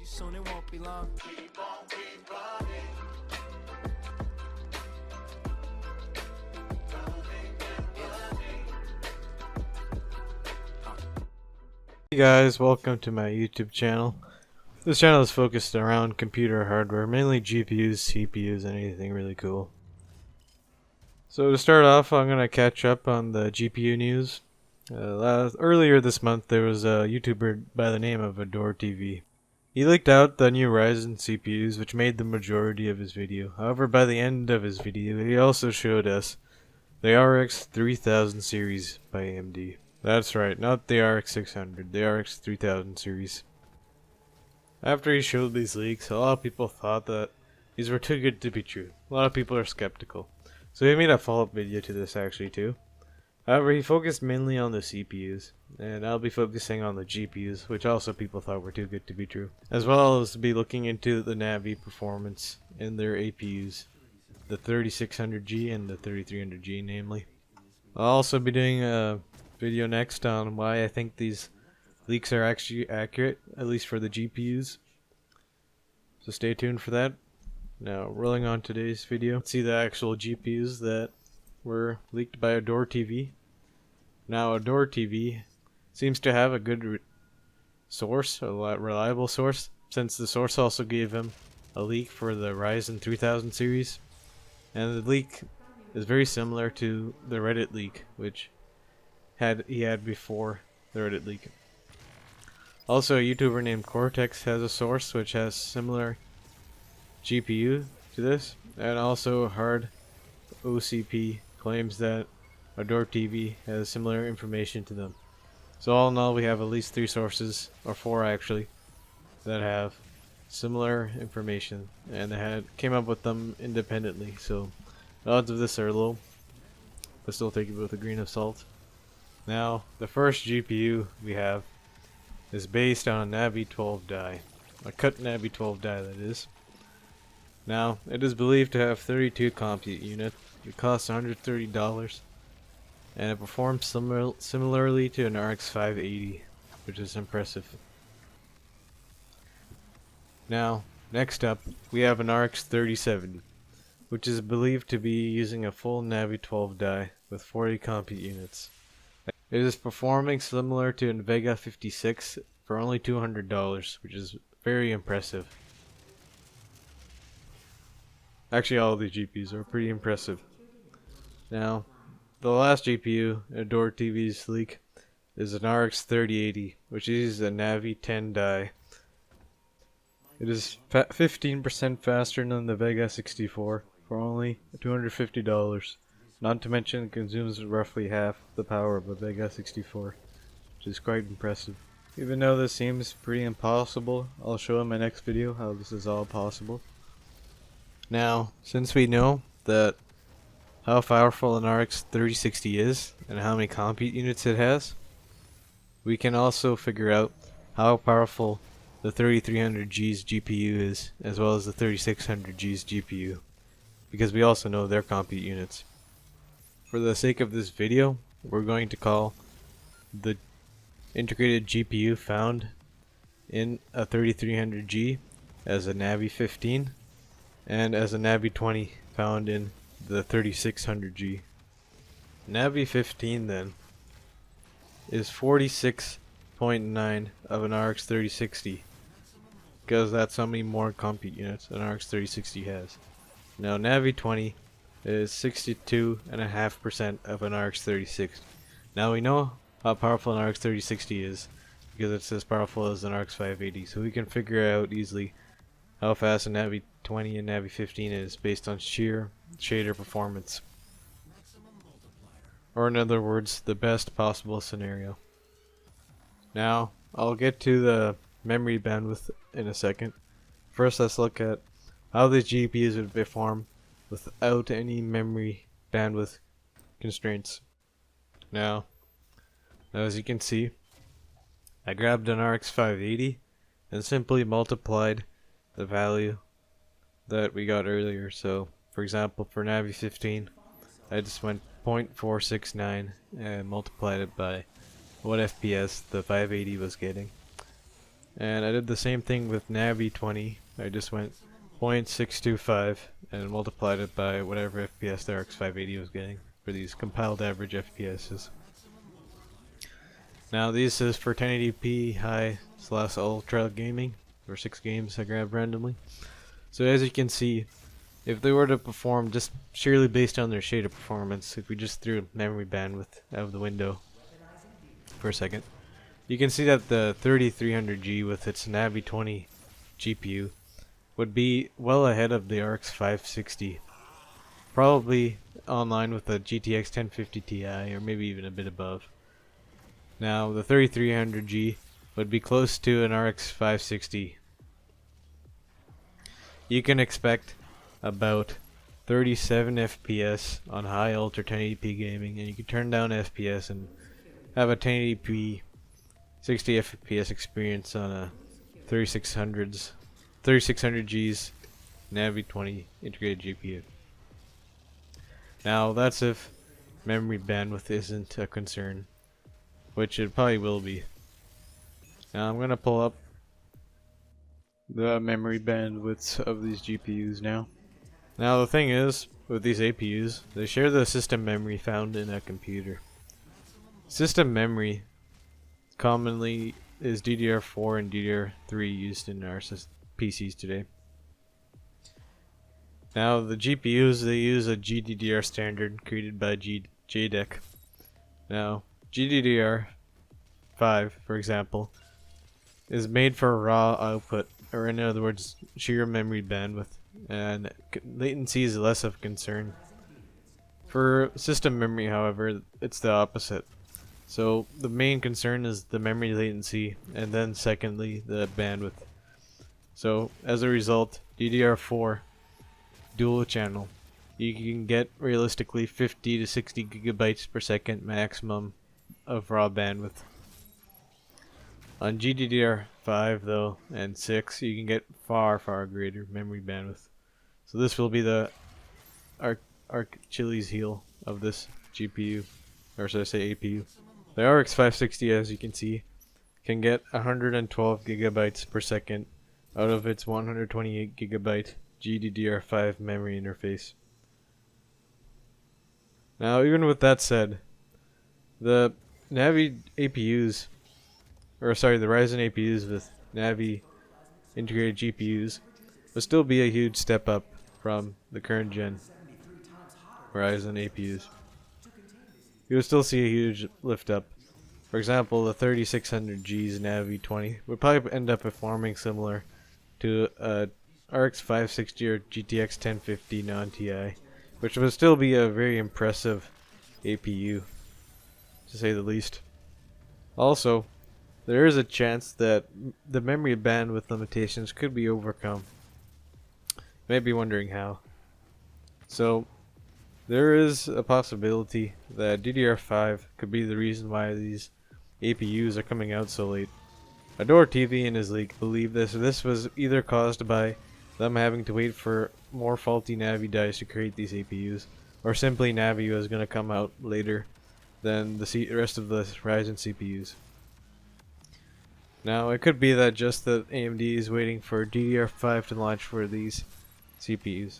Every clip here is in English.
soon, it won't be long. Hey guys, welcome to my YouTube channel. This channel is focused around computer hardware, mainly GPUs, CPUs, and anything really cool. So to start off, I'm going to catch up on the GPU news. Earlier this month, there was a YouTuber by the name of Adore TV. He leaked out the new Ryzen CPUs, which made the majority of his video. However, by the end of his video, he also showed us the RX 3000 series by AMD. That's right, not the RX 600, the RX 3000 series. After he showed these leaks, a lot of people thought that these were too good to be true. A lot of people are skeptical. So he made a follow-up video to this actually too. However, he focused mainly on the CPUs, and I'll be focusing on the GPUs, which also people thought were too good to be true. As well as be looking into the Navi performance in their APUs, the 3600G and the 3300G namely. I'll also be doing a video next on why I think these leaks are actually accurate, at least for the GPUs. So stay tuned for that. Now, rolling on today's video, let's see the actual GPUs that were leaked by Adore TV. Now, Adore TV seems to have a good source, a reliable source, since the source also gave him a leak for the Ryzen 3000 series. And the leak is very similar to the Reddit leak, which he had before the Reddit leak. Also, a YouTuber named Cortex has a source which has similar GPU to this, and also Hard OCP claims that Adore TV has similar information to them. So all in all, we have at least 3 sources, or 4 actually, that have similar information, and they came up with them independently. So the odds of this are low, but still take it with a grain of salt. Now, the first GPU we have is based on a Navi 12 die, a cut Navi 12 die that is. Now, it is believed to have 32 compute units. It costs $130, and it performs similarly to an RX 580, which is impressive. Now, next up, we have an RX 3070, which is believed to be using a full Navi 12 die with 40 compute units. It is performing similar to an Vega 56 for only $200, which is very impressive. Actually, all of the GPUs are pretty impressive. Now, the last GPU, Adore TV's leak, is an RX 3080, which uses a Navi 10 die. It is 15% faster than the Vega 64 for only $250. Not to mention it consumes roughly half the power of a Vega 64, which is quite impressive. Even though this seems pretty impossible, I'll show in my next video how this is all possible. Now, since we know that how powerful an RX 3060 is and how many compute units it has, we can also figure out how powerful the 3300G's GPU is, as well as the 3600G's GPU, because we also know their compute units. For the sake of this video, we're going to call the integrated GPU found in a 3300G as a Navi 15, and as a Navi 20 found in the 3600G. Navi 15 then is 46.9 of an RX 3060, because that's how many more compute units an RX 3060 has. Now Navi 20 is 62.5% of an RX 3060. Now we know how powerful an RX 3060 is because it's as powerful as an RX 580, so we can figure out easily how fast a Navi 20 and Navi 15 is based on sheer shader performance. Or in other words, the best possible scenario. Now, I'll get to the memory bandwidth in a second. First, let's look at how the GPUs would perform without any memory bandwidth constraints. Now, as you can see, I grabbed an RX 580 and simply multiplied the value that we got earlier. So, for example, for Navi 15, I just went 0.469 and multiplied it by what FPS the 580 was getting. And I did the same thing with Navi 20. I just went 0.625 and multiplied it by whatever FPS the RX 580 was getting for these compiled average FPSs. Now this is for 1080p high / ultra gaming for 6 games I grabbed randomly. So as you can see, if they were to perform just sheerly based on their shader performance, if we just threw memory bandwidth out of the window for a second, you can see that the 3300G with its Navi 20 GPU would be well ahead of the RX 560, probably online with the GTX 1050 Ti, or maybe even a bit above. Now the 3300G would be close to an RX 560. You can expect about 37 FPS on high ultra 1080p gaming, and you can turn down FPS and have a 1080p 60 FPS experience on a 3600G's Navi 20 integrated GPU. Now that's if memory bandwidth isn't a concern, which it probably will be. Now I'm gonna pull up the memory bandwidths of these GPUs now. Now the thing is, with these APUs, they share the system memory found in a computer. System memory commonly is DDR4 and DDR3 used in our PCs today. Now the GPUs, they use a GDDR standard created by JEDEC. Now GDDR5, for example, is made for raw output, or in other words, sheer memory bandwidth, and latency is less of concern. For system memory, however, it's the opposite. So the main concern is the memory latency, and then secondly, the bandwidth. So as a result, DDR4 dual channel, you can get realistically 50 to 60 gigabytes per second maximum of raw bandwidth. On GDDR5 though, and 6, you can get far greater memory bandwidth. So this will be the Achilles heel of this GPU, or should I say APU. The RX 560, as you can see, can get 112 gigabytes per second out of its 128 gigabyte GDDR5 memory interface. Now, even with that said, the Navi APUs, or sorry, the Ryzen APUs with Navi integrated GPUs will still be a huge step up from the current gen Ryzen APUs. You will still see a huge lift up. For example, the 3600G's Navi 20 would probably end up performing similar to a RX 560 or GTX 1050 non-TI, which would still be a very impressive APU, to say the least. Also, there is a chance that the memory bandwidth limitations could be overcome. You may be wondering how. So, there is a possibility that DDR5 could be the reason why these APUs are coming out so late. Adore TV and his leak believe this was either caused by them having to wait for more faulty Navi dies to create these APUs, or simply Navi was going to come out later than the rest of the Ryzen CPUs. Now, it could be that just that AMD is waiting for DDR5 to launch for these CPUs.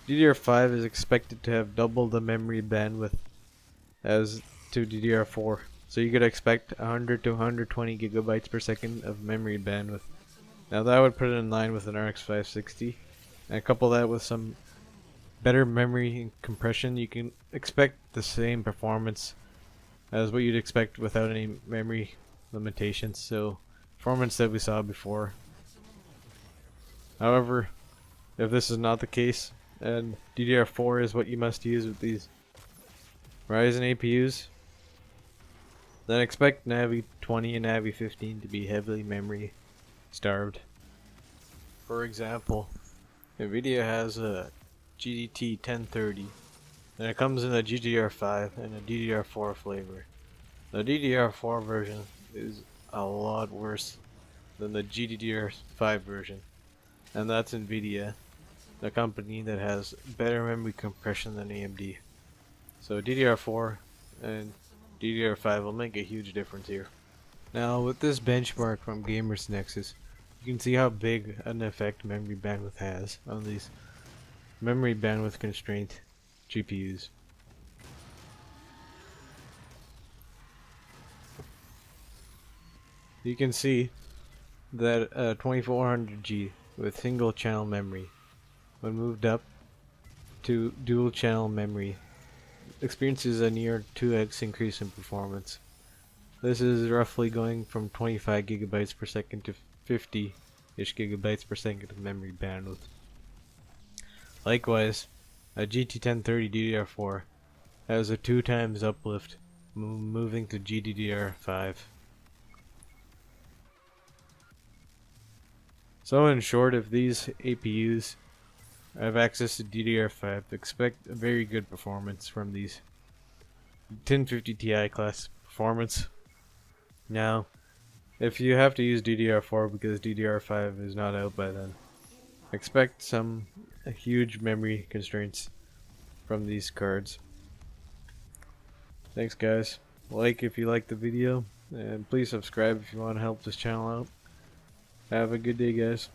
DDR5 is expected to have double the memory bandwidth as to DDR4, so you could expect 100 to 120 gigabytes per second of memory bandwidth. Now that would put it in line with an RX 560, and couple that with some better memory compression, you can expect the same performance as what you'd expect without any memory limitations, so performance that we saw before. However, if this is not the case, and DDR4 is what you must use with these Ryzen APUs, then expect Navi 20 and Navi 15 to be heavily memory starved. For example, NVIDIA has a GDT 1030, and it comes in a GDDR5 and a DDR4 flavor. The DDR4 version is a lot worse than the GDDR5 version, and that's NVIDIA, the company that has better memory compression than AMD. So DDR4 and DDR5 will make a huge difference here. Now with this benchmark from Gamers Nexus, you can see how big an effect memory bandwidth has on these memory bandwidth constraint GPUs. You can see that 2400G with single channel memory, when moved up to dual channel memory, experiences a near 2x increase in performance. This is roughly going from 25 gigabytes per second to 50-ish gigabytes per second of memory bandwidth. Likewise, a GT1030 DDR4 has a 2 times uplift, moving to GDDR5. So in short, if these APUs have access to DDR5, expect a very good performance from these 1050 Ti class performance. Now, if you have to use DDR4 because DDR5 is not out by then, expect some huge memory constraints from these cards. Thanks guys. Like if you liked the video, and please subscribe if you want to help this channel out. Have a good day guys.